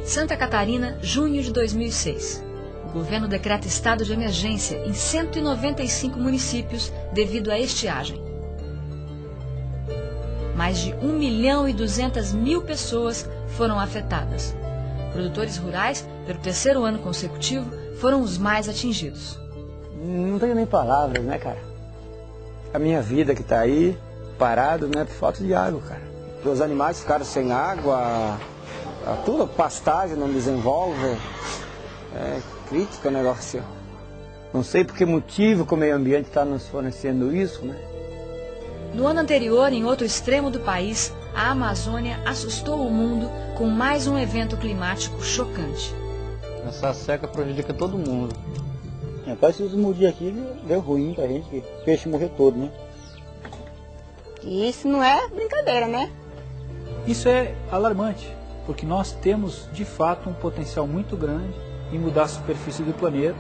Santa Catarina, junho de 2006. O governo decreta estado de emergência em 195 municípios devido à estiagem. Mais de 1.200.000 pessoas foram afetadas. Produtores rurais, pelo terceiro ano consecutivo, foram os mais atingidos. Não tenho nem palavras, né, cara? A minha vida que tá aí, parado, né, por falta de água, cara. Os animais ficaram sem água, tudo, pastagem não desenvolve. É crítico o negócio. Não sei por que motivo que o meio ambiente está nos fornecendo isso, né? No ano anterior, em outro extremo do país, a Amazônia assustou o mundo com mais um evento climático chocante. Essa seca prejudica todo mundo. Rapaz, esses últimos dias aqui deu ruim pra gente, que o peixe morreu todo, né? Isso não é brincadeira, né? Isso é alarmante, porque nós temos, de fato, um potencial muito grande em mudar a superfície do planeta.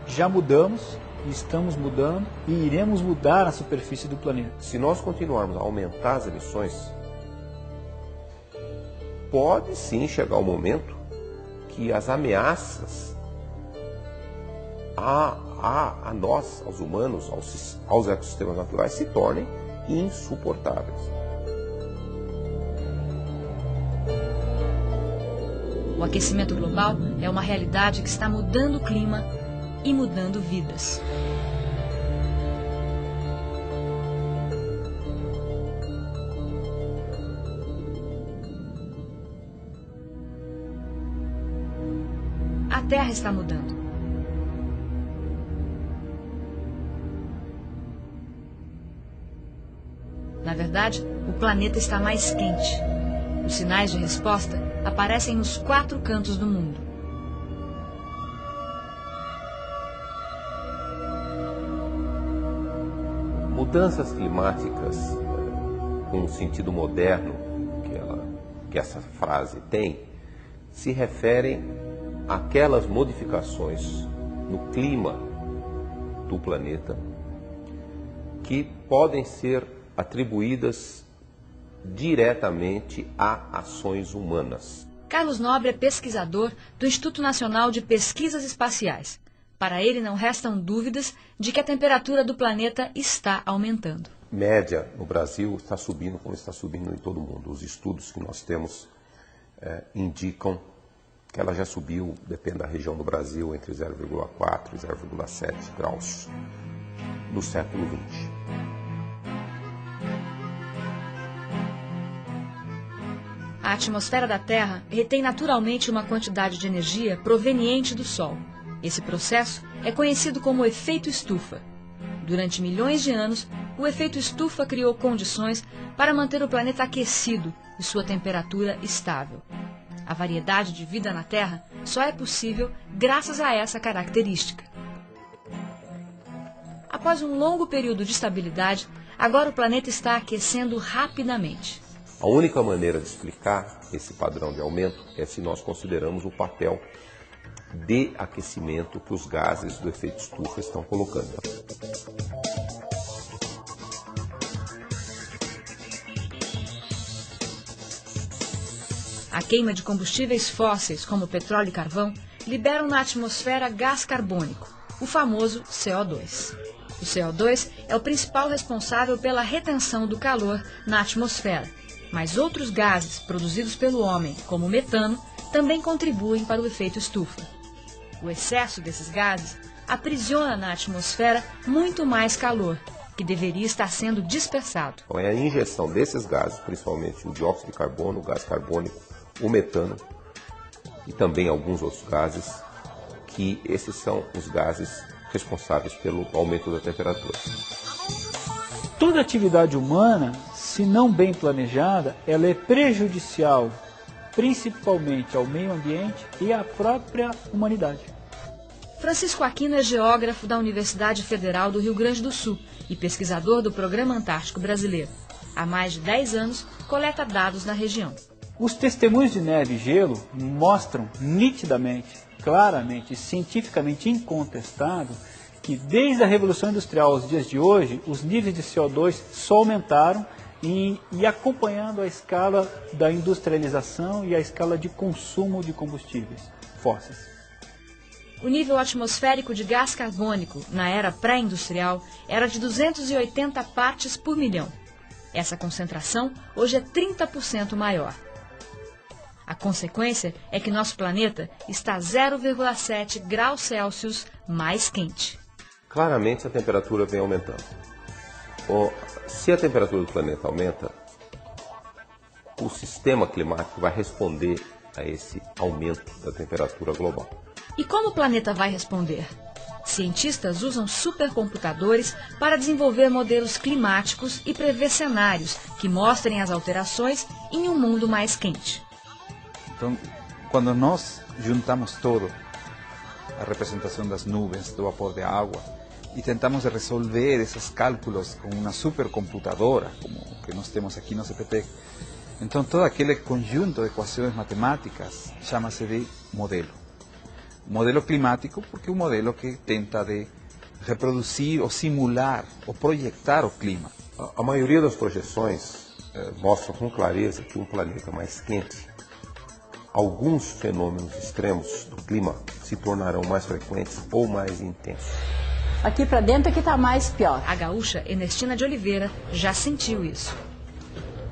Já mudamos, estamos mudando e iremos mudar a superfície do planeta. Se nós continuarmos a aumentar as emissões, pode sim chegar o momento que as ameaças a nós, aos humanos, aos ecossistemas naturais, se tornem insuportáveis. O aquecimento global é uma realidade que está mudando o clima e mudando vidas. A Terra está mudando. Na verdade, o planeta está mais quente. Os sinais de resposta aparecem nos 4 cantos do mundo. Mudanças climáticas, com o sentido moderno que essa frase tem, se referem àquelas modificações no clima do planeta que podem ser atribuídas diretamente a ações humanas. Carlos Nobre é pesquisador do Instituto Nacional de Pesquisas Espaciais. Para ele, não restam dúvidas de que a temperatura do planeta está aumentando. Média no Brasil está subindo como está subindo em todo o mundo. Os estudos que nós temos indicam que ela já subiu, depende da região do Brasil, entre 0,4 e 0,7 graus no século XX. A atmosfera da Terra retém naturalmente uma quantidade de energia proveniente do Sol. Esse processo é conhecido como efeito estufa. Durante milhões de anos, o efeito estufa criou condições para manter o planeta aquecido e sua temperatura estável. A variedade de vida na Terra só é possível graças a essa característica. Após um longo período de estabilidade, agora o planeta está aquecendo rapidamente. A única maneira de explicar esse padrão de aumento é se nós consideramos o papel de aquecimento que os gases do efeito estufa estão colocando. A queima de combustíveis fósseis, como petróleo e carvão, liberam na atmosfera gás carbônico, o famoso CO2. O CO2 é o principal responsável pela retenção do calor na atmosfera, mas outros gases produzidos pelo homem, como o metano, também contribuem para o efeito estufa. O excesso desses gases aprisiona na atmosfera muito mais calor, que deveria estar sendo dispersado. Então, é a injeção desses gases, principalmente o dióxido de carbono, o gás carbônico, o metano e também alguns outros gases, que esses são os gases responsáveis pelo aumento da temperatura. Toda atividade humana, se não bem planejada, ela é prejudicial, principalmente ao meio ambiente e à própria humanidade. Francisco Aquino é geógrafo da Universidade Federal do Rio Grande do Sul e pesquisador do Programa Antártico Brasileiro. Há mais de 10 anos, coleta dados na região. Os testemunhos de neve e gelo mostram nitidamente, claramente e cientificamente incontestável que desde a Revolução Industrial aos dias de hoje, os níveis de CO2 só aumentaram e acompanhando a escala da industrialização e a escala de consumo de combustíveis fósseis. O nível atmosférico de gás carbônico, na era pré-industrial, era de 280 partes por milhão. Essa concentração hoje é 30% maior. A consequência é que nosso planeta está 0,7 graus Celsius mais quente. Claramente a temperatura vem aumentando. Se a temperatura do planeta aumenta, o sistema climático vai responder a esse aumento da temperatura global. E como o planeta vai responder? Cientistas usam supercomputadores para desenvolver modelos climáticos e prever cenários que mostrem as alterações em um mundo mais quente. Então, quando nós juntamos todo, a representação das nuvens, do vapor de água, e tentamos resolver esses cálculos com uma supercomputadora, como que nós temos aqui no CPTEC, então todo aquele conjunto de equações matemáticas chama-se de modelo. Modelo climático porque é um modelo que tenta de reproduzir ou simular ou projetar o clima. A maioria das projeções mostram com clareza que um planeta mais quente, alguns fenômenos extremos do clima se tornarão mais frequentes ou mais intensos. Aqui para dentro é que está mais pior. A gaúcha Ernestina de Oliveira já sentiu isso.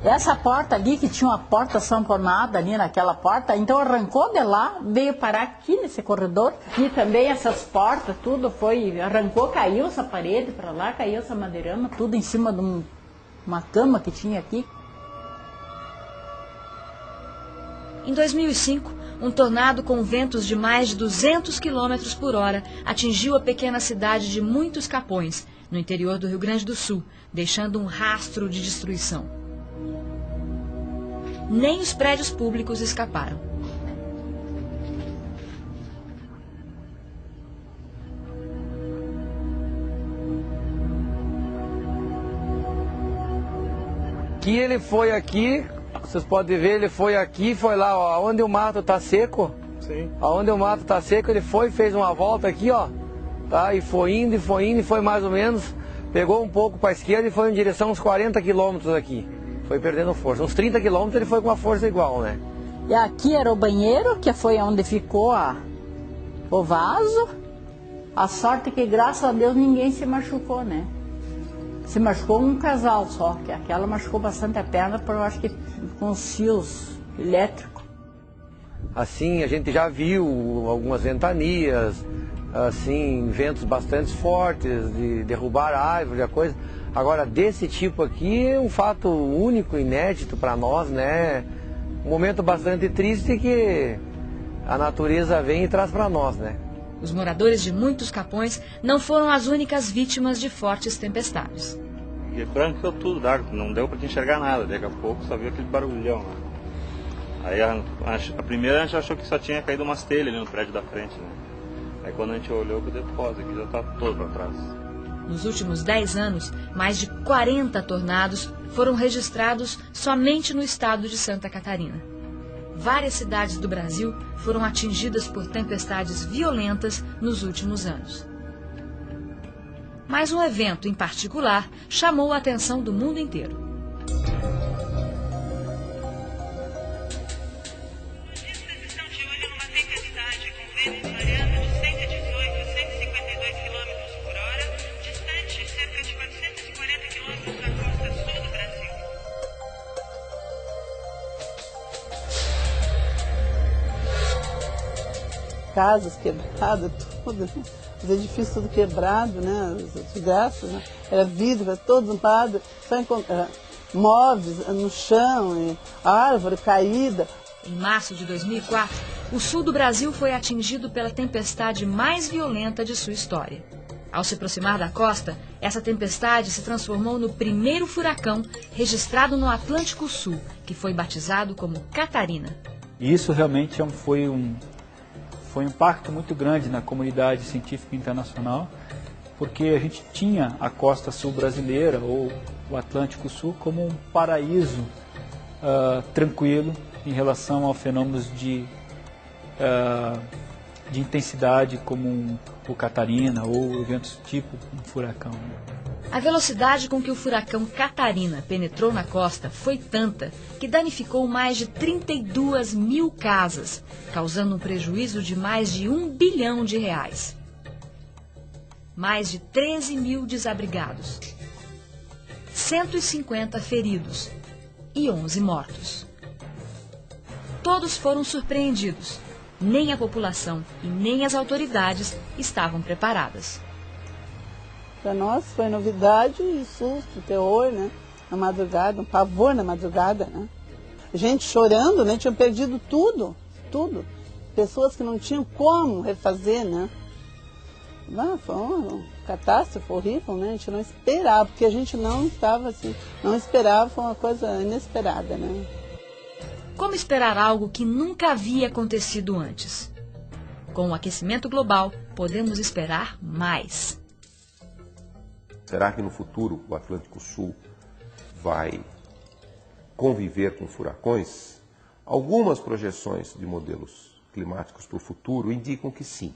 Essa porta ali, que tinha uma porta sanfonada ali naquela porta, então arrancou de lá, veio parar aqui nesse corredor. E também essas portas, tudo foi, arrancou, caiu essa parede para lá, caiu essa madeirama, tudo em cima de uma cama que tinha aqui. Em 2005, um tornado com ventos de mais de 200 km por hora atingiu a pequena cidade de Muitos Capões, no interior do Rio Grande do Sul, deixando um rastro de destruição. Nem os prédios públicos escaparam. Que ele foi aqui, vocês podem ver, ele foi aqui, foi lá, ó, onde o mato tá seco. Sim. Onde o mato tá seco, ele foi, fez uma volta aqui, ó, tá? E foi indo, e foi indo, e foi mais ou menos, pegou um pouco para a esquerda e foi em direção uns 40 quilômetros aqui. Foi perdendo força. Uns 30 quilômetros ele foi com uma força igual, né? E aqui era o banheiro, que foi onde ficou o vaso. A sorte é que, graças a Deus, ninguém se machucou, né? Se machucou um casal só, que aquela machucou bastante a perna, por eu acho que com os fios elétricos. Assim, a gente já viu algumas ventanias, assim, ventos bastante fortes, de derrubar árvores, a coisa. Agora, desse tipo aqui é um fato único, inédito para nós, né? Um momento bastante triste que a natureza vem e traz para nós, né? Os moradores de Muitos Capões não foram as únicas vítimas de fortes tempestades. E branqueou tudo d'água, não deu para te enxergar nada, daqui a pouco só viu aquele barulhão lá. Aí a primeira a gente achou que só tinha caído umas telhas ali no prédio da frente, né? Aí quando a gente olhou pro depósito, aqui já tá todo para trás. Nos últimos 10 anos, mais de 40 tornados foram registrados somente no estado de Santa Catarina. Várias cidades do Brasil foram atingidas por tempestades violentas nos últimos anos. Mas um evento em particular chamou a atenção do mundo inteiro. Casas quebradas, tudo, os edifícios tudo quebrado, né? As vidraças, né? Era vidro para todo lado, só móveis no chão, e árvore caída. Em março de 2004, o sul do Brasil foi atingido pela tempestade mais violenta de sua história. Ao se aproximar da costa, essa tempestade se transformou no primeiro furacão registrado no Atlântico Sul, que foi batizado como Catarina. E isso realmente foi um impacto muito grande na comunidade científica internacional, porque a gente tinha a costa sul brasileira, ou o Atlântico Sul, como um paraíso tranquilo em relação a fenômenos de intensidade como o Catarina ou eventos tipo um furacão. A velocidade com que o furacão Catarina penetrou na costa foi tanta que danificou mais de 32 mil casas, causando um prejuízo de mais de R$1 bilhão. Mais de 13 mil desabrigados, 150 feridos e 11 mortos. Todos foram surpreendidos. Nem a população e nem as autoridades estavam preparadas. Para nós foi novidade e susto, terror, né? Na madrugada, um pavor na madrugada, né? Gente chorando, né? Tinham perdido tudo, tudo. Pessoas que não tinham como refazer, né? Foi uma catástrofe horrível, né? A gente não esperava, porque a gente não estava assim, não esperava, foi uma coisa inesperada, né? Como esperar algo que nunca havia acontecido antes? Com o aquecimento global, podemos esperar mais. Será que no futuro o Atlântico Sul vai conviver com furacões? Algumas projeções de modelos climáticos para o futuro indicam que sim.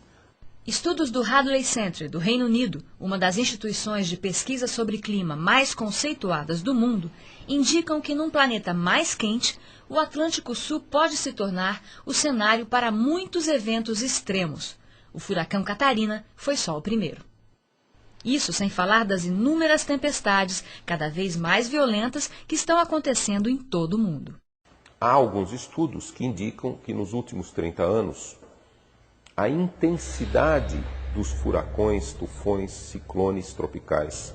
Estudos do Hadley Center, do Reino Unido, uma das instituições de pesquisa sobre clima mais conceituadas do mundo, indicam que num planeta mais quente, o Atlântico Sul pode se tornar o cenário para muitos eventos extremos. O furacão Catarina foi só o primeiro. Isso sem falar das inúmeras tempestades, cada vez mais violentas, que estão acontecendo em todo o mundo. Há alguns estudos que indicam que nos últimos 30 anos, a intensidade dos furacões, tufões, ciclones tropicais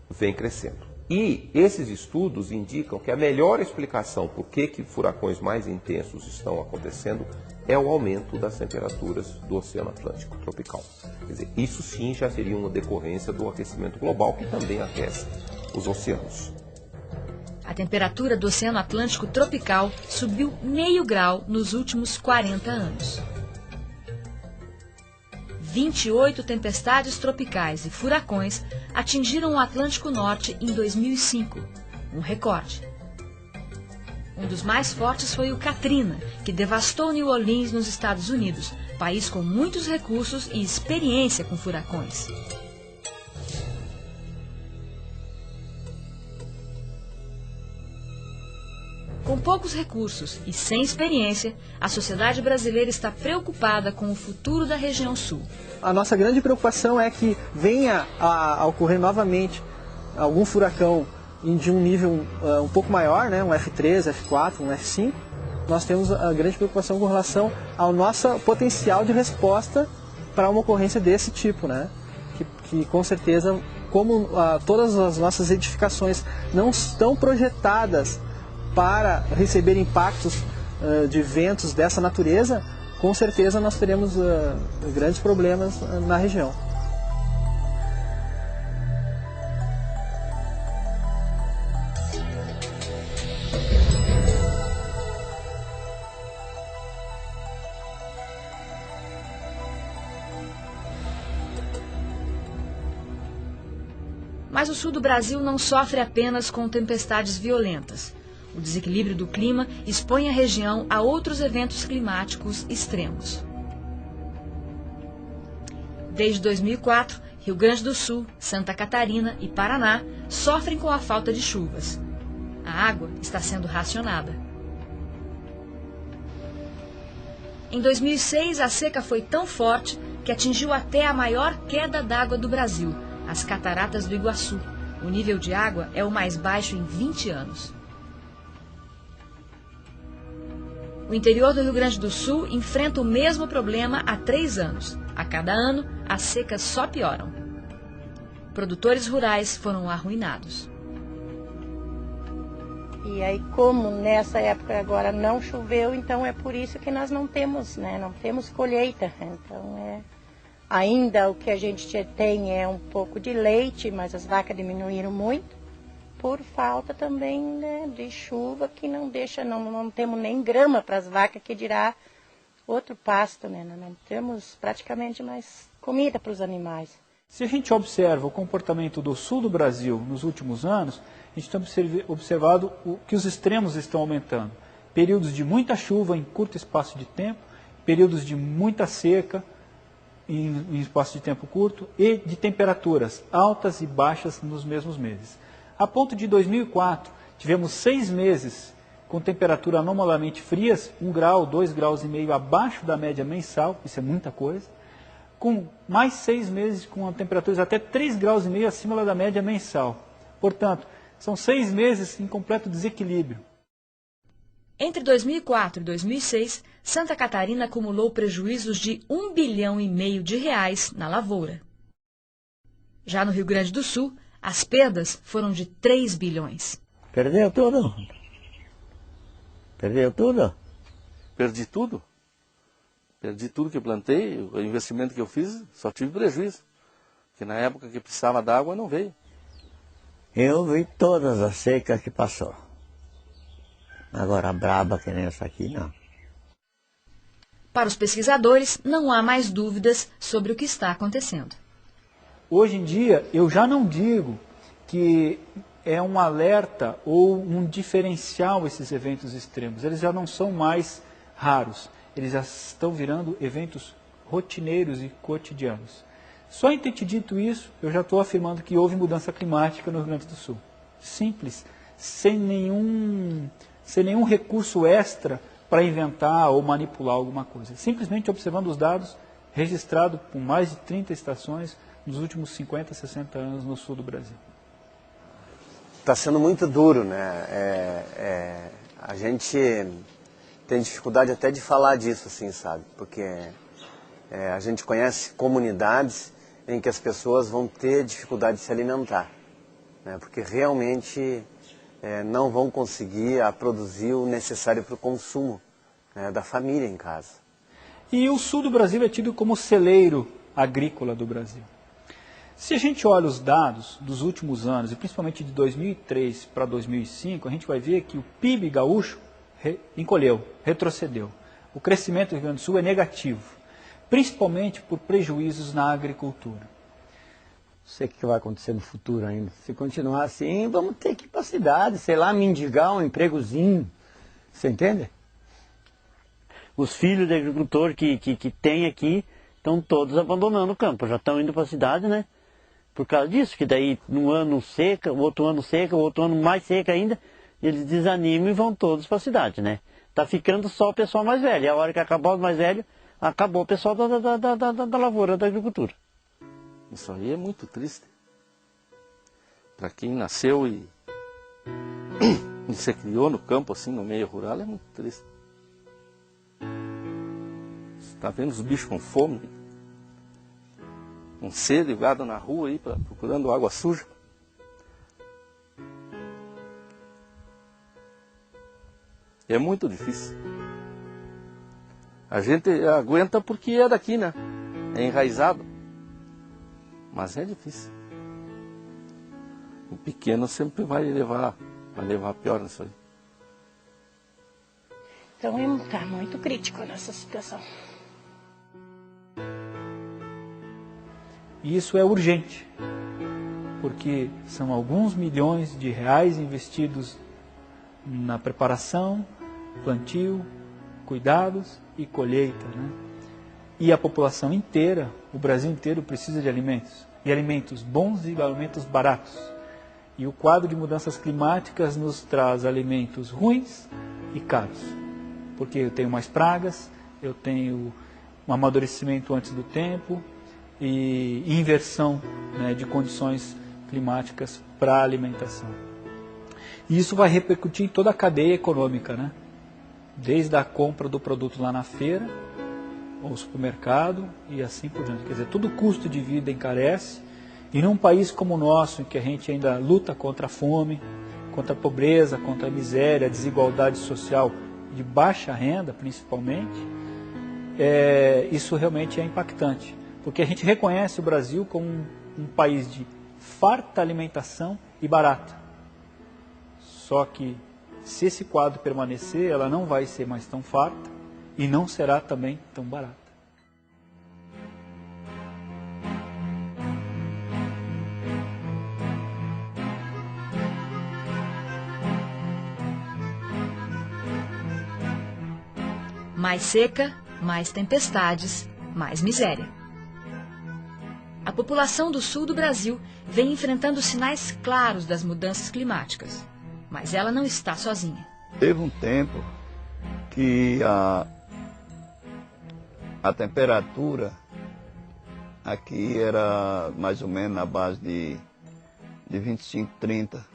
vem crescendo. E esses estudos indicam que a melhor explicação por que furacões mais intensos estão acontecendo é o aumento das temperaturas do Oceano Atlântico tropical. Quer dizer, isso sim já seria uma decorrência do aquecimento global, que também aquece os oceanos. A temperatura do Oceano Atlântico tropical subiu meio grau nos últimos 40 anos. 28 tempestades tropicais e furacões atingiram o Atlântico Norte em 2005, um recorde. Um dos mais fortes foi o Katrina, que devastou New Orleans, nos Estados Unidos, país com muitos recursos e experiência com furacões. Com poucos recursos e sem experiência, a sociedade brasileira está preocupada com o futuro da região sul. A nossa grande preocupação é que venha a ocorrer novamente algum furacão de um nível um pouco maior, né? Um F3, F4, um F5. Nós temos a grande preocupação com relação ao nosso potencial de resposta para uma ocorrência desse tipo, né? Que com certeza, como todas as nossas edificações não estão projetadas para receber impactos de ventos dessa natureza, com certeza nós teremos grandes problemas na região. Mas o sul do Brasil não sofre apenas com tempestades violentas. O desequilíbrio do clima expõe a região a outros eventos climáticos extremos. Desde 2004, Rio Grande do Sul, Santa Catarina e Paraná sofrem com a falta de chuvas. A água está sendo racionada. Em 2006, a seca foi tão forte que atingiu até a maior queda d'água do Brasil, as Cataratas do Iguaçu. O nível de água é o mais baixo em 20 anos. O interior do Rio Grande do Sul enfrenta o mesmo problema há 3 anos. A cada ano, as secas só pioram. Produtores rurais foram arruinados. E aí, como nessa época agora não choveu, então é por isso que nós não temos, né? Não temos colheita. Então, ainda o que a gente tem é um pouco de leite, mas as vacas diminuíram muito. Por falta também, né, de chuva, que não deixa, não temos nem grama para as vacas, que dirá outro pasto, né? Não temos praticamente mais comida para os animais. Se a gente observa o comportamento do sul do Brasil nos últimos anos, a gente tem observado que os extremos estão aumentando. Períodos de muita chuva em curto espaço de tempo, períodos de muita seca, em espaço de tempo curto e de temperaturas altas e baixas nos mesmos meses. A ponto de 2004, tivemos 6 meses com temperatura anormalmente frias, 1 grau, 2,5 graus abaixo da média mensal, isso é muita coisa, com mais 6 meses com temperaturas até 3,5 graus acima da média mensal. Portanto, são 6 meses em completo desequilíbrio. Entre 2004 e 2006, Santa Catarina acumulou prejuízos de R$ 1,5 bilhão de reais na lavoura. Já no Rio Grande do Sul, as perdas foram de 3 bilhões. Perdeu tudo. Perdeu tudo. Perdi tudo. Perdi tudo que plantei, o investimento que eu fiz, só tive prejuízo. Porque na época que precisava d'água, não veio. Eu vi todas as secas que passou. Agora, braba que nem essa aqui, não. Para os pesquisadores, não há mais dúvidas sobre o que está acontecendo. Hoje em dia, eu já não digo que é um alerta ou um diferencial esses eventos extremos. Eles já não são mais raros. Eles já estão virando eventos rotineiros e cotidianos. Só em ter te dito isso, eu já estou afirmando que houve mudança climática no Rio Grande do Sul. Simples, sem nenhum recurso extra para inventar ou manipular alguma coisa. Simplesmente observando os dados registrados por mais de 30 estações nos últimos 50, 60 anos no sul do Brasil. Está sendo muito duro, né? A gente tem dificuldade até de falar disso, assim, sabe? Porque a gente conhece comunidades em que as pessoas vão ter dificuldade de se alimentar, né? Porque realmente não vão conseguir produzir o necessário para o consumo, né, da família em casa. E o sul do Brasil é tido como celeiro agrícola do Brasil. Se a gente olha os dados dos últimos anos, e principalmente de 2003 para 2005, a gente vai ver que o PIB gaúcho encolheu, retrocedeu. O crescimento do Rio Grande do Sul é negativo, principalmente por prejuízos na agricultura. Não sei o que vai acontecer no futuro ainda. Se continuar assim, vamos ter que ir para a cidade, sei lá, mendigar um empregozinho. Você entende? Os filhos de agricultor que tem aqui estão todos abandonando o campo, já estão indo para a cidade, né? Por causa disso, que daí no ano seca, o outro ano mais seca ainda, eles desanimam e vão todos para a cidade, né? Tá ficando só o pessoal mais velho. E a hora que acabar os mais velhos, acabou o pessoal da lavoura, da agricultura. Isso aí é muito triste. Para quem nasceu e se criou no campo, assim, no meio rural, é muito triste. Você está vendo os bichos com fome, com sede, o gado na rua aí, procurando água suja. É muito difícil. A gente aguenta porque é daqui, né? É enraizado. Mas é difícil. O pequeno sempre vai levar pior nisso aí. Então está muito crítico nessa situação. E isso é urgente, porque são alguns milhões de reais investidos na preparação, plantio, cuidados e colheita, né? E a população inteira, o Brasil inteiro, precisa de alimentos. E alimentos bons e alimentos baratos. E o quadro de mudanças climáticas nos traz alimentos ruins e caros. Porque eu tenho mais pragas, eu tenho um amadurecimento antes do tempo e inversão, né, de condições climáticas para a alimentação. E isso vai repercutir em toda a cadeia econômica, né? Desde a compra do produto lá na feira, ou supermercado e assim por diante. Quer dizer, todo o custo de vida encarece, e num país como o nosso, em que a gente ainda luta contra a fome, contra a pobreza, contra a miséria, a desigualdade social de baixa renda, principalmente, isso realmente é impactante, porque a gente reconhece o Brasil como um país de farta alimentação e barata. Só que, se esse quadro permanecer, ela não vai ser mais tão farta, e não será também tão barata. Mais seca, mais tempestades, mais miséria. população do sul do Brasil vem enfrentando sinais claros das mudanças climáticas. Mas ela não está sozinha. Teve um tempo que a temperatura aqui era mais ou menos na base de 25, 30.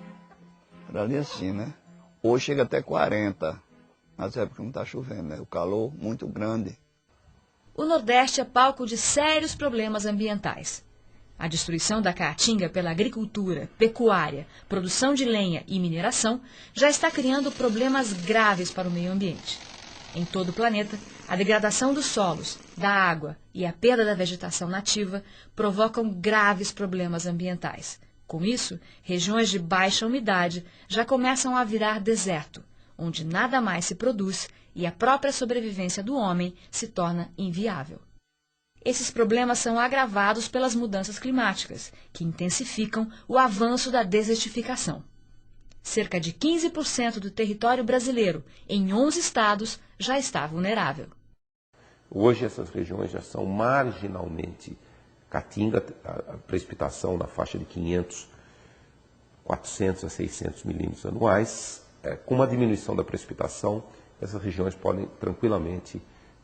Era ali assim, né? Hoje chega até 40, nas épocas que não está chovendo, né? O calor muito grande. O Nordeste é palco de sérios problemas ambientais. A destruição da caatinga pela agricultura, pecuária, produção de lenha e mineração já está criando problemas graves para o meio ambiente. Em todo o planeta, a degradação dos solos, da água e a perda da vegetação nativa provocam graves problemas ambientais. Com isso, regiões de baixa umidade já começam a virar deserto, onde nada mais se produz e a própria sobrevivência do homem se torna inviável. Esses problemas são agravados pelas mudanças climáticas, que intensificam o avanço da desertificação. Cerca de 15% do território brasileiro, em 11 estados, já está vulnerável. Hoje essas regiões já são marginalmente caatinga, a precipitação na faixa de 400 a 600 milímetros anuais. Com uma diminuição da precipitação, essas regiões podem tranquilamente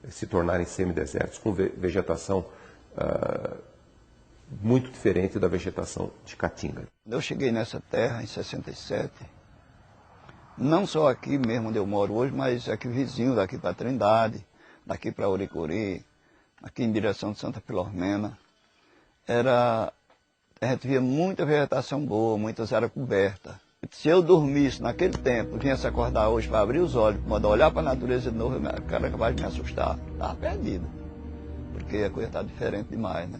se tornarem semidesertos, com vegetação muito diferente da vegetação de caatinga. Eu cheguei nessa terra em 67, não só aqui mesmo onde eu moro hoje, mas aqui vizinho, daqui para Trindade, daqui para Oricuri, aqui em direção de Santa Filomena. A gente via muita vegetação boa, muitas áreas cobertas. Se eu dormisse naquele tempo, viesse acordar hoje para abrir os olhos, mandar olhar para a natureza de novo, eu era capaz de me assustar. Estava perdido, porque a coisa está diferente demais, né?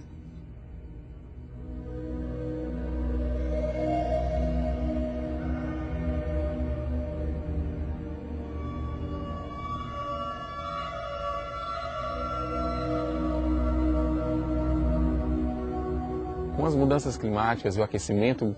Com as mudanças climáticas e o aquecimento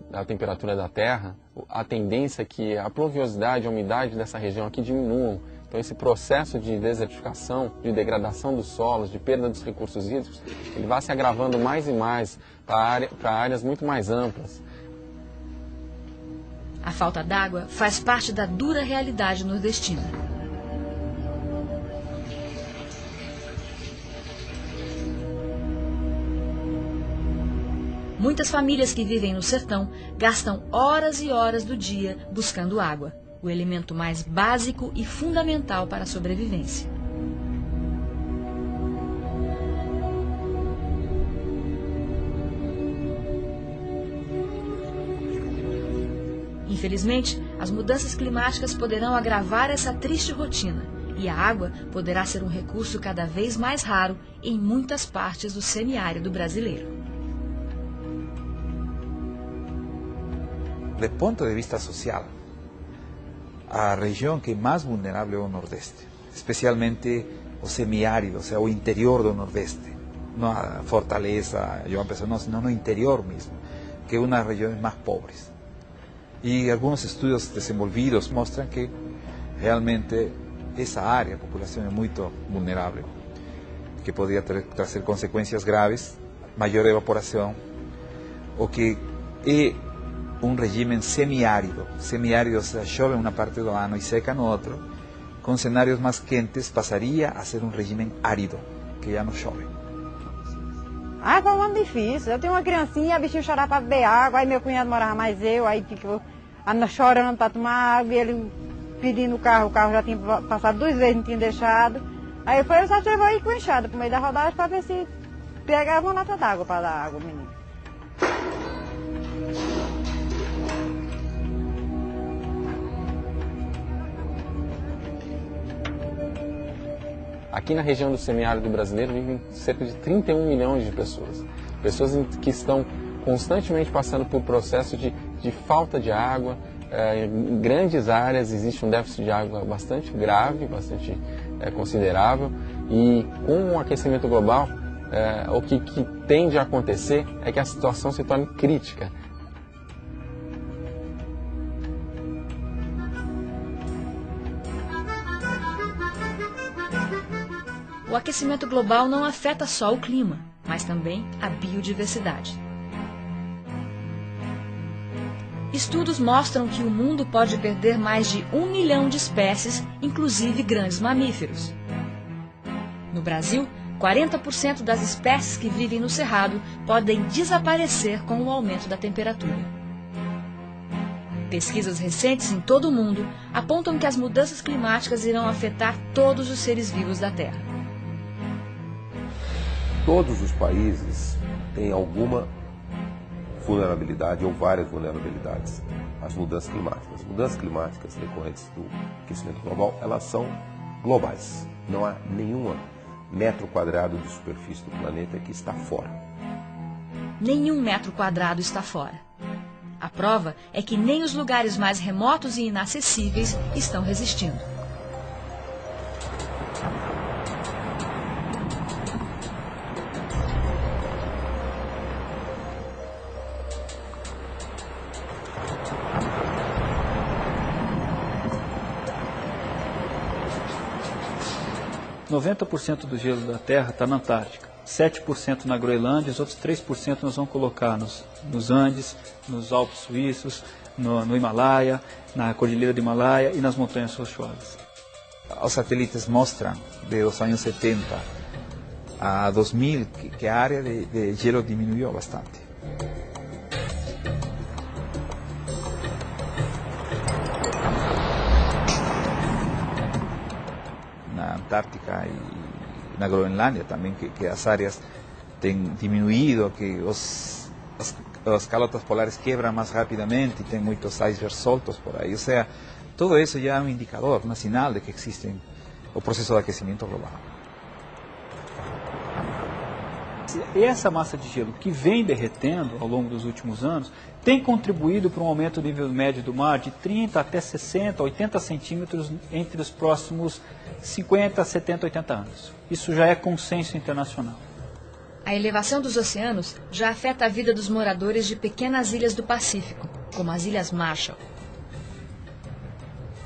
da temperatura da Terra, a tendência é que a pluviosidade e a umidade dessa região aqui diminuam. Então esse processo de desertificação, de degradação dos solos, de perda dos recursos hídricos, ele vai se agravando mais e mais para áreas muito mais amplas. A falta d'água faz parte da dura realidade nordestina. Muitas famílias que vivem no sertão gastam horas e horas do dia buscando água, o elemento mais básico e fundamental para a sobrevivência. Infelizmente, as mudanças climáticas poderão agravar essa triste rotina e a água poderá ser um recurso cada vez mais raro em muitas partes do semiárido brasileiro. Do ponto de vista social, a região que é mais vulnerável é o Nordeste, especialmente o semiárido, ou seja, o interior do Nordeste, não a Fortaleza, João Pessoa, não, sino no interior mesmo, que é uma das regiões mais pobres. E alguns estudos desenvolvidos mostram que realmente essa área, a população é muito vulnerável, que poderia trazer consequências graves, maior evaporação, o que é um regime semiárido. Semiárido, ou seja, chove em uma parte do ano e seca no outro. Com cenários mais quentes, passaria a ser um regime árido, que já não chove. Ah, foi um ano difícil. Eu tenho uma criancinha, a bichinha chorava para beber água, aí meu cunhado morava mais eu, aí ficou chorando para tomar água, e ele pedindo o carro já tinha passado 2 vezes, não tinha deixado. Aí eu só levou aí com enxada pro meio da rodagem para ver se pegava uma lata d'água para dar água, menino. Aqui na região do semiárido brasileiro vivem cerca de 31 milhões de pessoas. Pessoas que estão constantemente passando por processo de falta de água. Em grandes áreas existe um déficit de água bastante grave, bastante considerável. E com o aquecimento global, o que tende a acontecer é que a situação se torne crítica. O aquecimento global não afeta só o clima. mas também a biodiversidade. Estudos mostram que o mundo pode perder mais de 1 milhão de espécies, inclusive grandes mamíferos. No Brasil, 40% das espécies que vivem no Cerrado podem desaparecer com o aumento da temperatura. Pesquisas recentes em todo o mundo apontam que as mudanças climáticas irão afetar todos os seres vivos da Terra. Todos os países têm alguma vulnerabilidade ou várias vulnerabilidades às mudanças climáticas. As mudanças climáticas decorrentes do aquecimento global, elas são globais. Não há nenhum metro quadrado de superfície do planeta que está fora. Nenhum metro quadrado está fora. A prova é que nem os lugares mais remotos e inacessíveis estão resistindo. – 90% do gelo da Terra está na Antártica, 7% na Groenlândia, os outros 3% nós vamos colocar nos Andes, nos Alpes Suíços, no Himalaia, na Cordilheira do Himalaia e nas Montanhas Rochosas. Os satélites mostram, dos anos 70 a 2000, que a área de gelo diminuiu bastante. Na Antártica e na Groenlândia também, que as áreas têm diminuído, que as calotas polares quebram mais rapidamente e tem muitos icebergs soltos por aí. Ou seja, todo isso já é um indicador, um sinal de que existe o processo de aquecimento global. Essa massa de gelo que vem derretendo ao longo dos últimos anos tem contribuído para um aumento do nível médio do mar de 30 até 60, 80 centímetros entre os próximos 50, 70, 80 anos. Isso já é consenso internacional. A elevação dos oceanos já afeta a vida dos moradores de pequenas ilhas do Pacífico, como as Ilhas Marshall.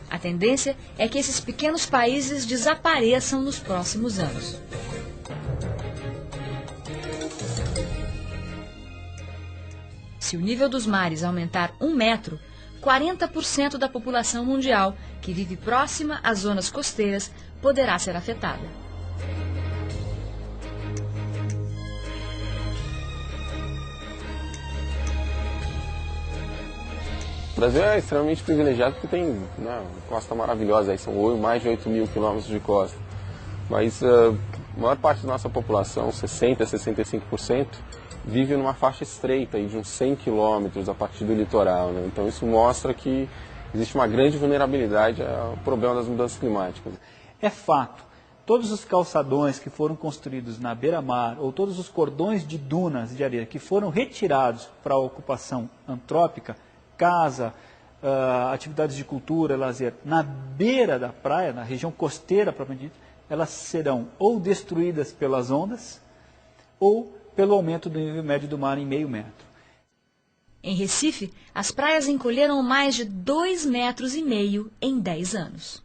A tendência é que esses pequenos países desapareçam nos próximos anos. Se o nível dos mares aumentar 1 metro, 40% da população mundial que vive próxima às zonas costeiras poderá ser afetada. O Brasil é extremamente privilegiado porque tem uma costa maravilhosa, aí são mais de 8 mil quilômetros de costa. Mas a maior parte da nossa população, 60% a 65%, vive numa faixa estreita aí de uns 100 quilômetros a partir do litoral, né? Então isso mostra que existe uma grande vulnerabilidade ao problema das mudanças climáticas. É fato, todos os calçadões que foram construídos na beira-mar ou todos os cordões de dunas de areia que foram retirados para a ocupação antrópica, casa, atividades de cultura, lazer, na beira da praia, na região costeira propriamente dita, elas serão ou destruídas pelas ondas ou pelo aumento do nível médio do mar em meio metro. Em Recife, as praias encolheram mais de 2,5 metros em 10 anos.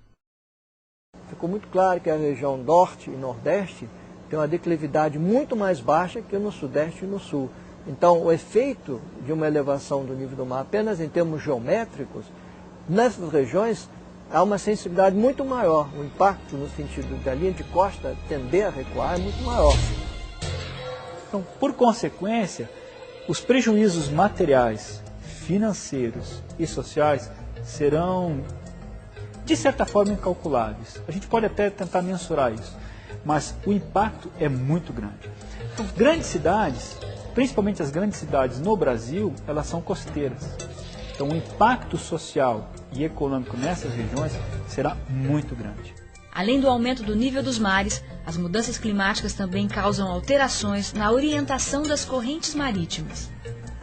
Ficou muito claro que a região norte e nordeste tem uma declividade muito mais baixa que no sudeste e no sul. Então, o efeito de uma elevação do nível do mar apenas em termos geométricos, nessas regiões há uma sensibilidade muito maior. O impacto no sentido da linha de costa tender a recuar é muito maior. Então, por consequência, os prejuízos materiais, financeiros e sociais serão, de certa forma, incalculáveis. A gente pode até tentar mensurar isso, mas o impacto é muito grande. Então, grandes cidades, principalmente as grandes cidades no Brasil, elas são costeiras. Então, o impacto social e econômico nessas regiões será muito grande. Além do aumento do nível dos mares, as mudanças climáticas também causam alterações na orientação das correntes marítimas.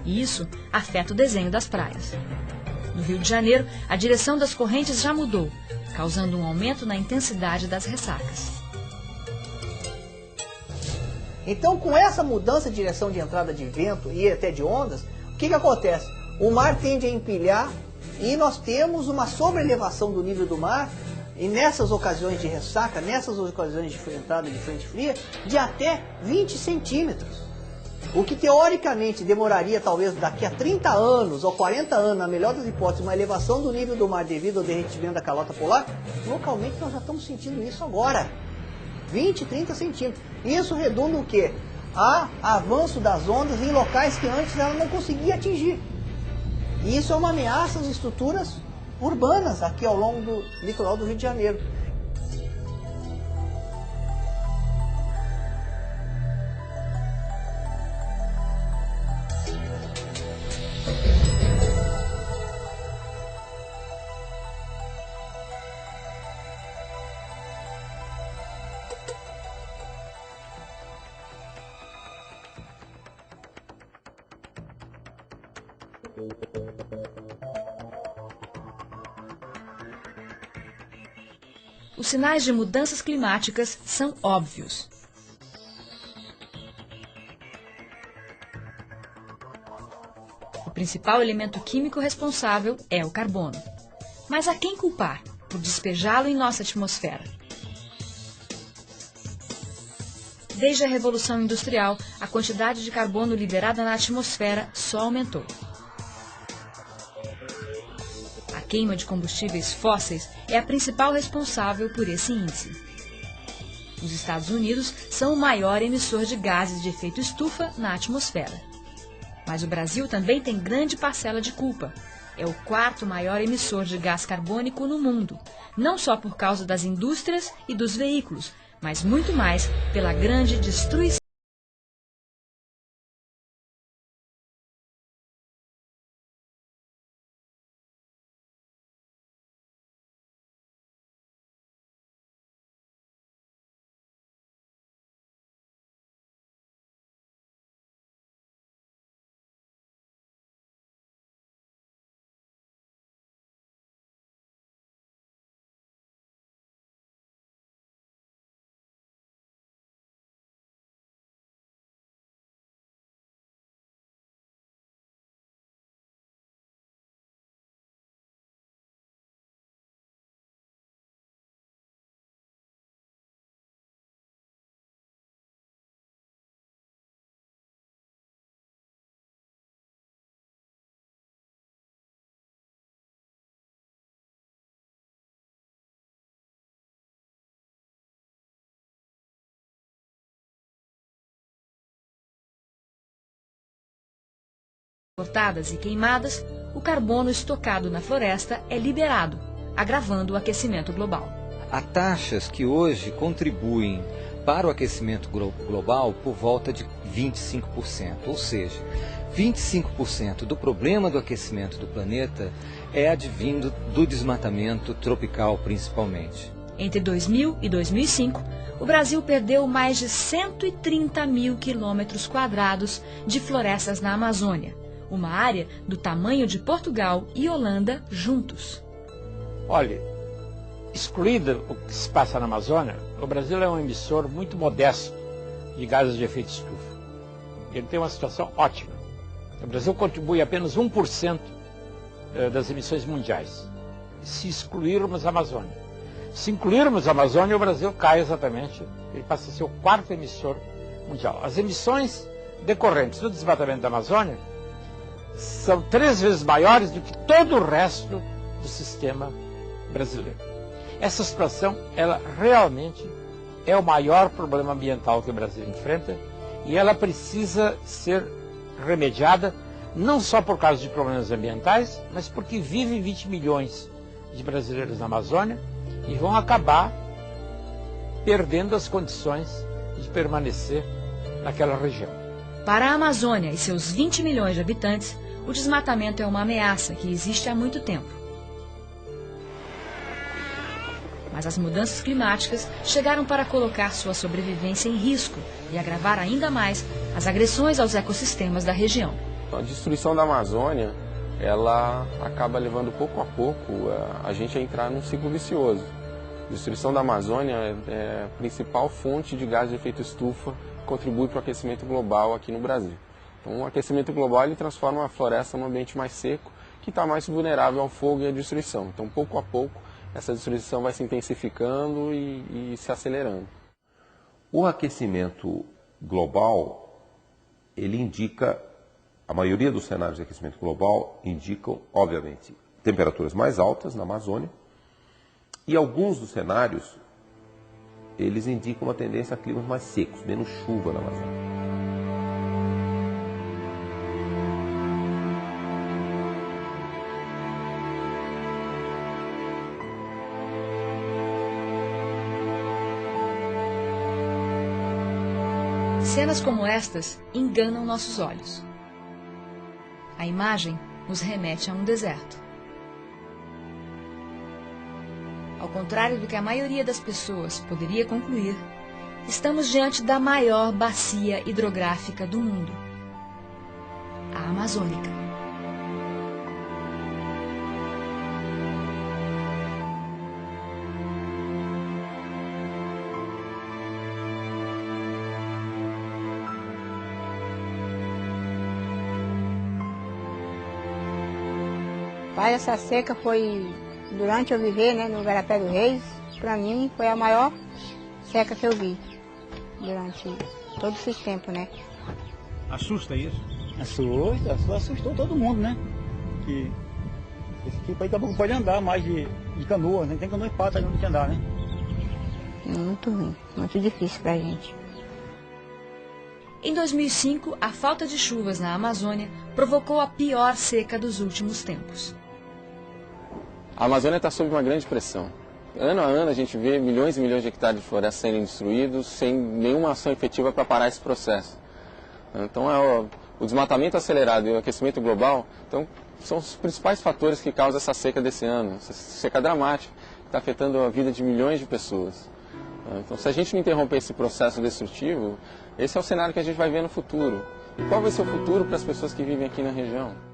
E isso afeta o desenho das praias. No Rio de Janeiro, a direção das correntes já mudou, causando um aumento na intensidade das ressacas. Então, com essa mudança de direção de entrada de vento e até de ondas, o que acontece? O mar tende a empilhar e nós temos uma sobrelevação do nível do mar e nessas ocasiões de ressaca, nessas ocasiões de entrada de frente fria, de até 20 centímetros. O que teoricamente demoraria talvez daqui a 30 anos ou 40 anos, na melhor das hipóteses, uma elevação do nível do mar devido ao derretimento da calota polar, localmente nós já estamos sentindo isso agora. 20, 30 centímetros. Isso redunda o quê? A avanço das ondas em locais que antes ela não conseguia atingir. E isso é uma ameaça às estruturas urbanas aqui ao longo do litoral do Rio de Janeiro. Os sinais de mudanças climáticas são óbvios. O principal elemento químico responsável é o carbono. Mas a quem culpar por despejá-lo em nossa atmosfera? Desde a Revolução Industrial, a quantidade de carbono liberada na atmosfera só aumentou. A queima de combustíveis fósseis é a principal responsável por esse índice. Os Estados Unidos são o maior emissor de gases de efeito estufa na atmosfera. Mas o Brasil também tem grande parcela de culpa. É o quarto maior emissor de gás carbônico no mundo, não só por causa das indústrias e dos veículos, mas muito mais pela grande destruição. Cortadas e queimadas, o carbono estocado na floresta é liberado, agravando o aquecimento global. Há taxas que hoje contribuem para o aquecimento global por volta de 25%, ou seja, 25% do problema do aquecimento do planeta é advindo do desmatamento tropical principalmente. Entre 2000 e 2005, o Brasil perdeu mais de 130 mil quilômetros quadrados de florestas na Amazônia, uma área do tamanho de Portugal e Holanda juntos. Olha, excluído o que se passa na Amazônia, o Brasil é um emissor muito modesto de gases de efeito estufa. Ele tem uma situação ótima. O Brasil contribui apenas 1% das emissões mundiais, se excluirmos a Amazônia. Se incluirmos a Amazônia, o Brasil cai exatamente, ele passa a ser o quarto emissor mundial. As emissões decorrentes do desmatamento da Amazônia são 3 vezes maiores do que todo o resto do sistema brasileiro. Essa situação, ela realmente é o maior problema ambiental que o Brasil enfrenta e ela precisa ser remediada não só por causa de problemas ambientais, mas porque vivem 20 milhões de brasileiros na Amazônia e vão acabar perdendo as condições de permanecer naquela região. Para a Amazônia e seus 20 milhões de habitantes, o desmatamento é uma ameaça que existe há muito tempo. Mas as mudanças climáticas chegaram para colocar sua sobrevivência em risco e agravar ainda mais as agressões aos ecossistemas da região. A destruição da Amazônia, ela acaba levando pouco a pouco a gente a entrar num ciclo vicioso. A destruição da Amazônia é a principal fonte de gás de efeito estufa que contribui para o aquecimento global aqui no Brasil. Então, o aquecimento global ele transforma a floresta num ambiente mais seco, que está mais vulnerável ao fogo e à destruição. Então, pouco a pouco, essa destruição vai se intensificando e se acelerando. O aquecimento global, ele indica, a maioria dos cenários de aquecimento global indicam, obviamente, temperaturas mais altas na Amazônia, e alguns dos cenários, eles indicam uma tendência a climas mais secos, menos chuva na Amazônia. Cenas como estas enganam nossos olhos. A imagem nos remete a um deserto. Ao contrário do que a maioria das pessoas poderia concluir, estamos diante da maior bacia hidrográfica do mundo, a Amazônica. Pai, essa seca foi, durante eu viver, né, no Igarapé do Reis, para mim foi a maior seca que eu vi durante todo esse tempo, né. Assusta isso? Assustou todo mundo, né? Que esse tipo aí não pode andar mais de canoa, nem tem canoa em pata onde andar, né? Muito ruim, muito difícil pra gente. Em 2005, a falta de chuvas na Amazônia provocou a pior seca dos últimos tempos. A Amazônia está sob uma grande pressão. Ano a ano a gente vê milhões e milhões de hectares de floresta sendo destruídos sem nenhuma ação efetiva para parar esse processo. Então o desmatamento acelerado e o aquecimento global são os principais fatores que causam essa seca desse ano. Essa seca dramática que está afetando a vida de milhões de pessoas. Então se a gente não interromper esse processo destrutivo, esse é o cenário que a gente vai ver no futuro. E qual vai ser o futuro para as pessoas que vivem aqui na região?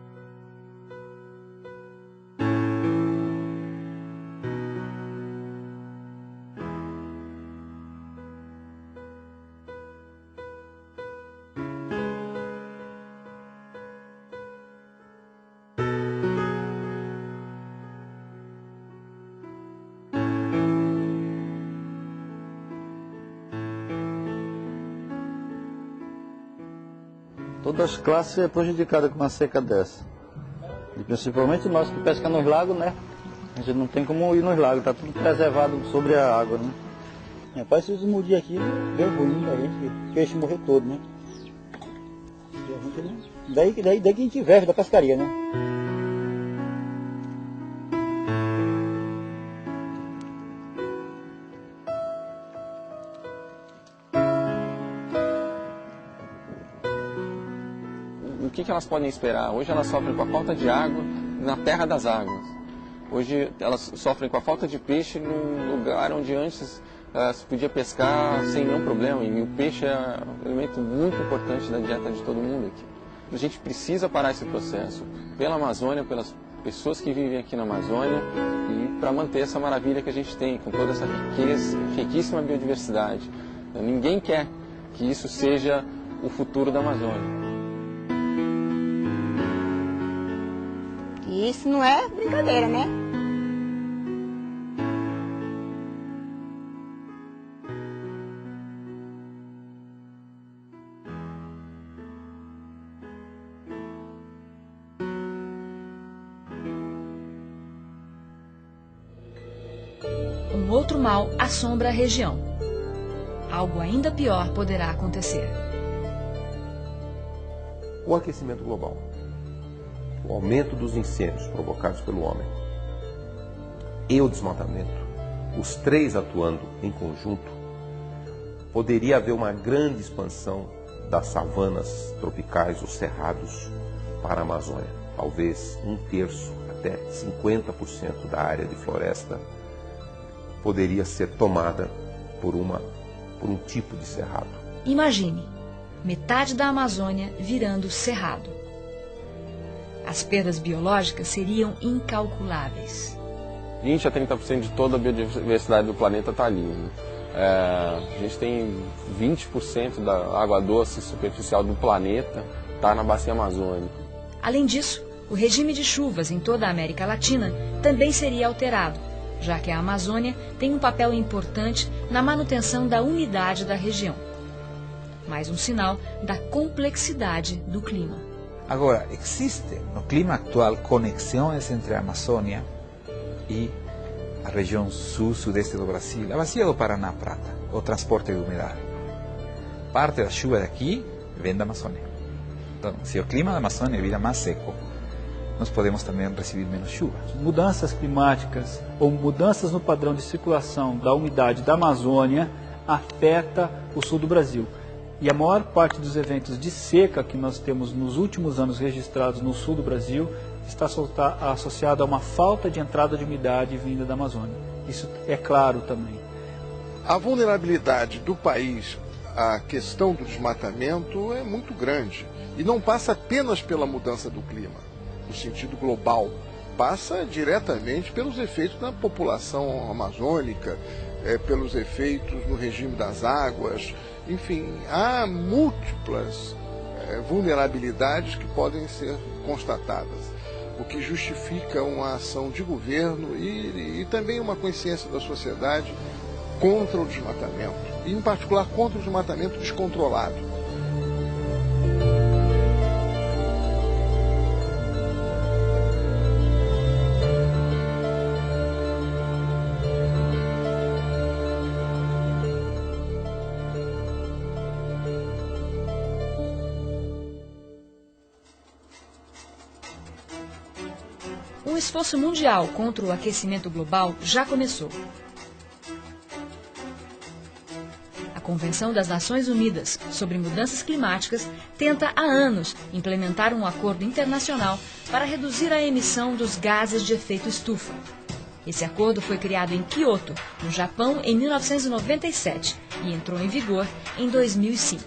Todas as classes é prejudicada com uma seca dessa. E principalmente nós que pescamos nos lagos, né? A gente não tem como ir nos lagos, tá tudo preservado sobre a água, né? Rapaz, se desmudir aqui, deu ruim pra gente, que o peixe morreu todo, né? Daí que a gente vive da pescaria, né? O que elas podem esperar? Hoje elas sofrem com a falta de água na terra das águas. Hoje elas sofrem com a falta de peixe num lugar onde antes se podia pescar sem nenhum problema. E o peixe é um elemento muito importante da dieta de todo mundo aqui. A gente precisa parar esse processo pela Amazônia, pelas pessoas que vivem aqui na Amazônia e para manter essa maravilha que a gente tem, com toda essa riquíssima biodiversidade. Ninguém quer que isso seja o futuro da Amazônia. E isso não é brincadeira, né? Um outro mal assombra a região. Algo ainda pior poderá acontecer. O aquecimento global, o aumento dos incêndios provocados pelo homem e o desmatamento, os três atuando em conjunto, poderia haver uma grande expansão das savanas tropicais, os cerrados, para a Amazônia. Talvez 1/3 até 50% da área de floresta poderia ser tomada por um tipo de cerrado. Imagine, metade da Amazônia virando cerrado. As perdas biológicas seriam incalculáveis. 20 a 30% de toda a biodiversidade do planeta está ali. Né? A gente tem 20% da água doce superficial do planeta está na bacia amazônica. Além disso, o regime de chuvas em toda a América Latina também seria alterado, já que a Amazônia tem um papel importante na manutenção da umidade da região. Mais um sinal da complexidade do clima. Agora, existe no clima atual conexões entre a Amazônia e a região sul-sudeste do Brasil, a bacia do Paraná Prata, o transporte de umidade. Parte da chuva daqui vem da Amazônia. Então, se o clima da Amazônia vira mais seco, nós podemos também receber menos chuva. Mudanças climáticas ou mudanças no padrão de circulação da umidade da Amazônia afeta o sul do Brasil. E a maior parte dos eventos de seca que nós temos nos últimos anos registrados no sul do Brasil está associado a uma falta de entrada de umidade vinda da Amazônia. Isso é claro também. A vulnerabilidade do país à questão do desmatamento é muito grande. E não passa apenas pela mudança do clima, no sentido global. Passa diretamente pelos efeitos na população amazônica, pelos efeitos no regime das águas. Enfim, há múltiplas vulnerabilidades que podem ser constatadas, o que justifica uma ação de governo e também uma consciência da sociedade contra o desmatamento, e em particular contra o desmatamento descontrolado. O esforço mundial contra o aquecimento global já começou. A Convenção das Nações Unidas sobre Mudanças Climáticas tenta há anos implementar um acordo internacional para reduzir a emissão dos gases de efeito estufa. Esse acordo foi criado em Kyoto, no Japão, em 1997 e entrou em vigor em 2005.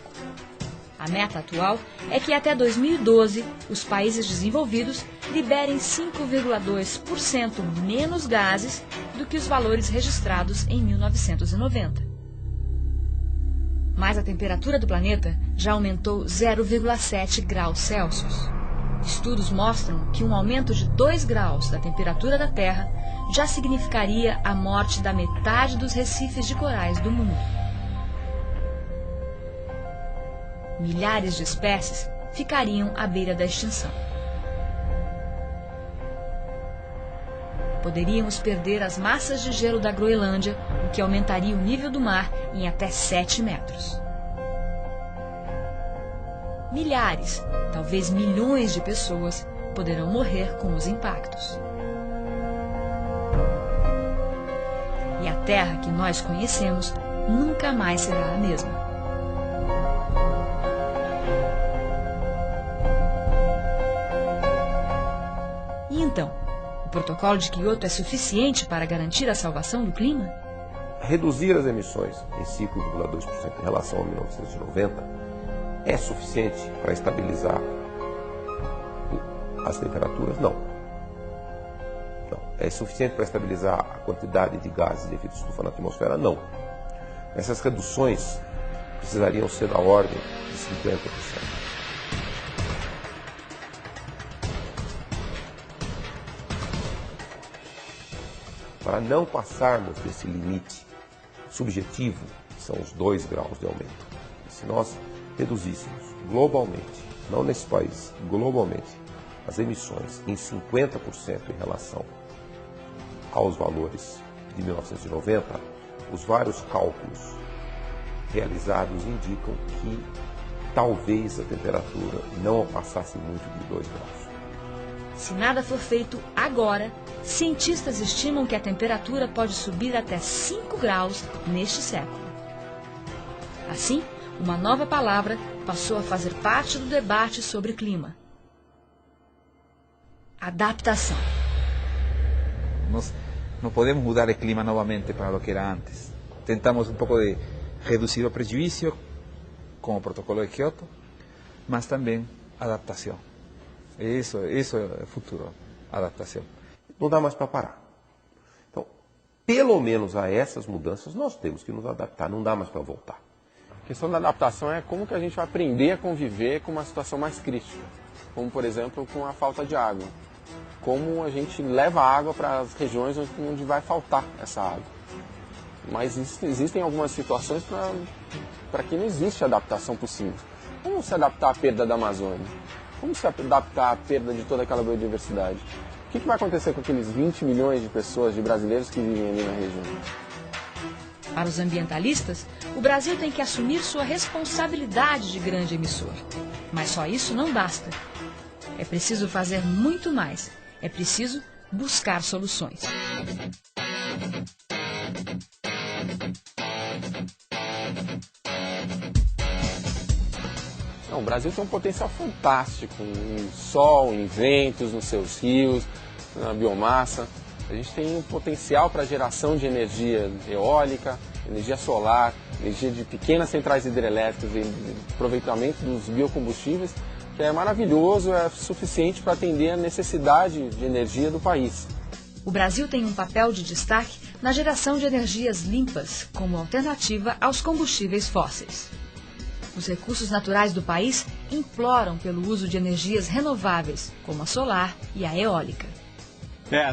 A meta atual é que até 2012 os países desenvolvidos liberem 5,2% menos gases do que os valores registrados em 1990. Mas a temperatura do planeta já aumentou 0,7 graus Celsius. Estudos mostram que um aumento de 2 graus da temperatura da Terra já significaria a morte da metade dos recifes de corais do mundo. Milhares de espécies ficariam à beira da extinção. Poderíamos perder as massas de gelo da Groenlândia, o que aumentaria o nível do mar em até 7 metros. Milhares, talvez milhões de pessoas poderão morrer com os impactos. E a Terra que nós conhecemos nunca mais será a mesma. E então, o protocolo de Kyoto é suficiente para garantir a salvação do clima? Reduzir as emissões em 5,2% em relação a 1990 é suficiente para estabilizar as temperaturas? Não. Não. É suficiente para estabilizar a quantidade de gases de efeito estufa na atmosfera? Não. Essas reduções precisariam ser da ordem de 50%. Para não passarmos desse limite subjetivo, que são os 2 graus de aumento. E se nós reduzíssemos globalmente, não nesse país, globalmente, as emissões em 50% em relação aos valores de 1990, os vários cálculos realizados indicam que talvez a temperatura não passasse muito de 2 graus. Se nada for feito agora, cientistas estimam que a temperatura pode subir até 5 graus neste século. Assim, uma nova palavra passou a fazer parte do debate sobre clima: adaptação. Nós não podemos mudar o clima novamente para o que era antes. Tentamos um pouco de reduzir o prejuízo com o protocolo de Kyoto, mas também adaptação. Isso é o futuro, adaptação. Não dá mais para parar. Então, pelo menos a essas mudanças, nós temos que nos adaptar, não dá mais para voltar. A questão da adaptação é como que a gente vai aprender a conviver com uma situação mais crítica, como, por exemplo, com a falta de água. como a gente leva água para as regiões onde vai faltar essa água. Mas existem algumas situações para que não existe adaptação possível. Como se adaptar à perda da Amazônia? Como se adaptar à perda de toda aquela biodiversidade? O que vai acontecer com aqueles 20 milhões de pessoas, de brasileiros que vivem ali na região? Para os ambientalistas, o Brasil tem que assumir sua responsabilidade de grande emissor. Mas só isso não basta. É preciso fazer muito mais. É preciso buscar soluções. Não, o Brasil tem um potencial fantástico em sol, em ventos, nos seus rios, na biomassa. A gente tem um potencial para geração de energia eólica, energia solar, energia de pequenas centrais hidrelétricas e aproveitamento dos biocombustíveis, que é maravilhoso, é suficiente para atender a necessidade de energia do país. O Brasil tem um papel de destaque na geração de energias limpas, como alternativa aos combustíveis fósseis. Os recursos naturais do país imploram pelo uso de energias renováveis, como a solar e a eólica.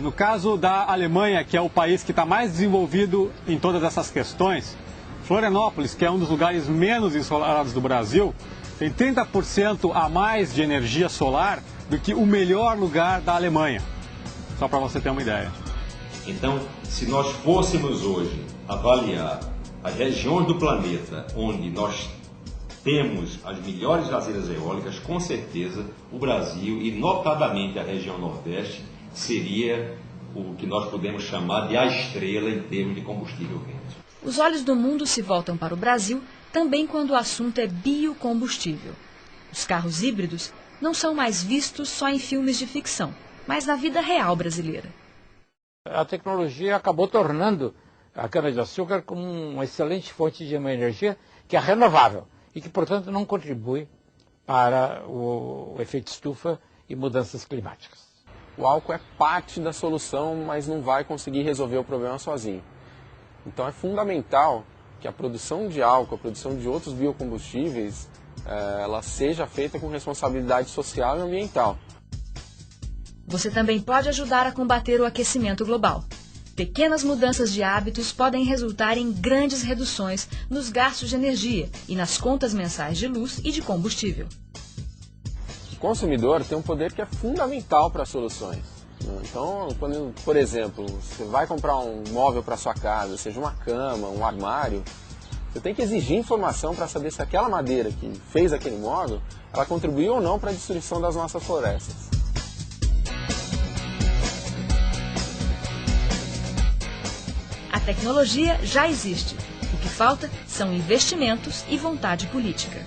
No caso da Alemanha, que é o país que está mais desenvolvido em todas essas questões, Florianópolis, que é um dos lugares menos ensolarados do Brasil, tem 30% a mais de energia solar do que o melhor lugar da Alemanha. Só para você ter uma ideia. Então, se nós fôssemos hoje avaliar as regiões do planeta onde nós temos as melhores geleiras eólicas, com certeza o Brasil, e notadamente a região Nordeste, seria o que nós podemos chamar de a estrela em termos de combustível verde. Os olhos do mundo se voltam para o Brasil também quando o assunto é biocombustível. Os carros híbridos não são mais vistos só em filmes de ficção, mas na vida real brasileira. A tecnologia acabou tornando a cana-de-açúcar como uma excelente fonte de energia que é renovável e que, portanto, não contribui para o efeito estufa e mudanças climáticas. O álcool é parte da solução, mas não vai conseguir resolver o problema sozinho. Então é fundamental que a produção de álcool, a produção de outros biocombustíveis, ela seja feita com responsabilidade social e ambiental. Você também pode ajudar a combater o aquecimento global. Pequenas mudanças de hábitos podem resultar em grandes reduções nos gastos de energia e nas contas mensais de luz e de combustível. O consumidor tem um poder que é fundamental para as soluções. Então, quando, por exemplo, você vai comprar um móvel para sua casa, seja uma cama, um armário, você tem que exigir informação para saber se aquela madeira que fez aquele móvel, ela contribuiu ou não para a destruição das nossas florestas. A tecnologia já existe. O que falta são investimentos e vontade política.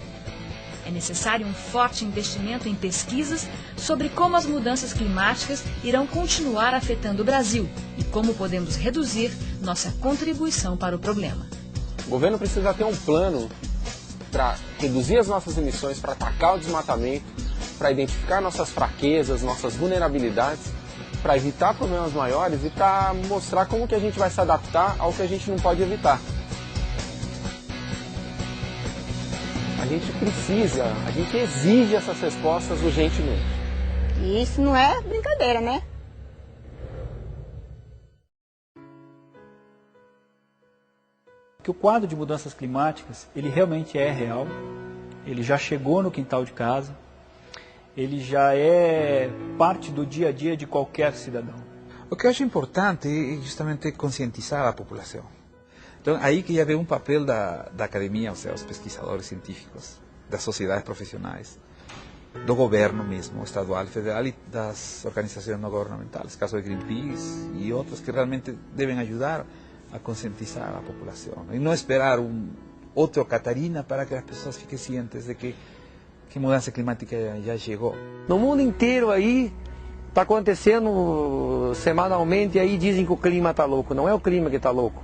É necessário um forte investimento em pesquisas sobre como as mudanças climáticas irão continuar afetando o Brasil e como podemos reduzir nossa contribuição para o problema. O governo precisa ter um plano para reduzir as nossas emissões, para atacar o desmatamento, para identificar nossas fraquezas, nossas vulnerabilidades, para evitar problemas maiores e para mostrar como que a gente vai se adaptar ao que a gente não pode evitar. A gente exige essas respostas urgentemente. E isso não é brincadeira, né? Que o quadro de mudanças climáticas, ele realmente é real, ele já chegou no quintal de casa, ele já é parte do dia a dia de qualquer cidadão. O que eu acho importante é justamente conscientizar a população. Então, aí que já vê um papel da academia, ou seja, os pesquisadores científicos, das sociedades profissionais, do governo mesmo, estadual, federal e das organizações não governamentais, caso de Greenpeace e outras que realmente devem ajudar a conscientizar a população. E não esperar outro Catarina para que as pessoas fiquem cientes de que mudança climática já chegou. No mundo inteiro aí está acontecendo semanalmente, aí dizem que o clima está louco. Não é o clima que está louco.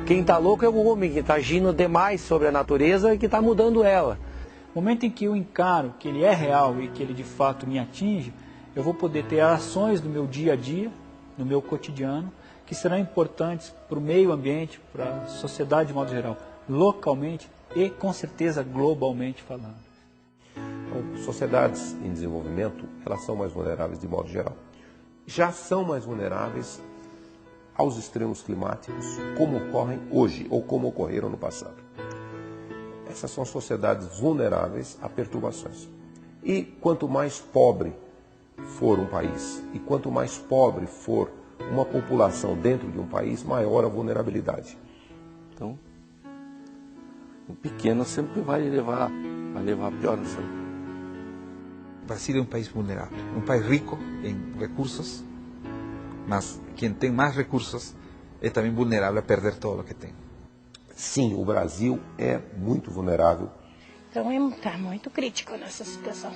Quem está louco é o homem que está agindo demais sobre a natureza e que está mudando ela. No momento em que eu encaro que ele é real e que ele de fato me atinge, eu vou poder ter ações no meu dia a dia, no meu cotidiano, que serão importantes para o meio ambiente, para a sociedade de modo geral, localmente e com certeza globalmente falando. Então, sociedades em desenvolvimento, elas são mais vulneráveis de modo geral. já são mais vulneráveis aos extremos climáticos, como ocorrem hoje ou como ocorreram no passado. Essas são sociedades vulneráveis a perturbações. E quanto mais pobre for um país, e quanto mais pobre for uma população dentro de um país, maior a vulnerabilidade. Então, o pequeno sempre vai levar a pior. Brasil é um país vulnerável, um país rico em recursos, mas quem tem mais recursos é também vulnerável a perder todo o que tem. Sim, o Brasil é muito vulnerável. Então está muito crítico nessa situação.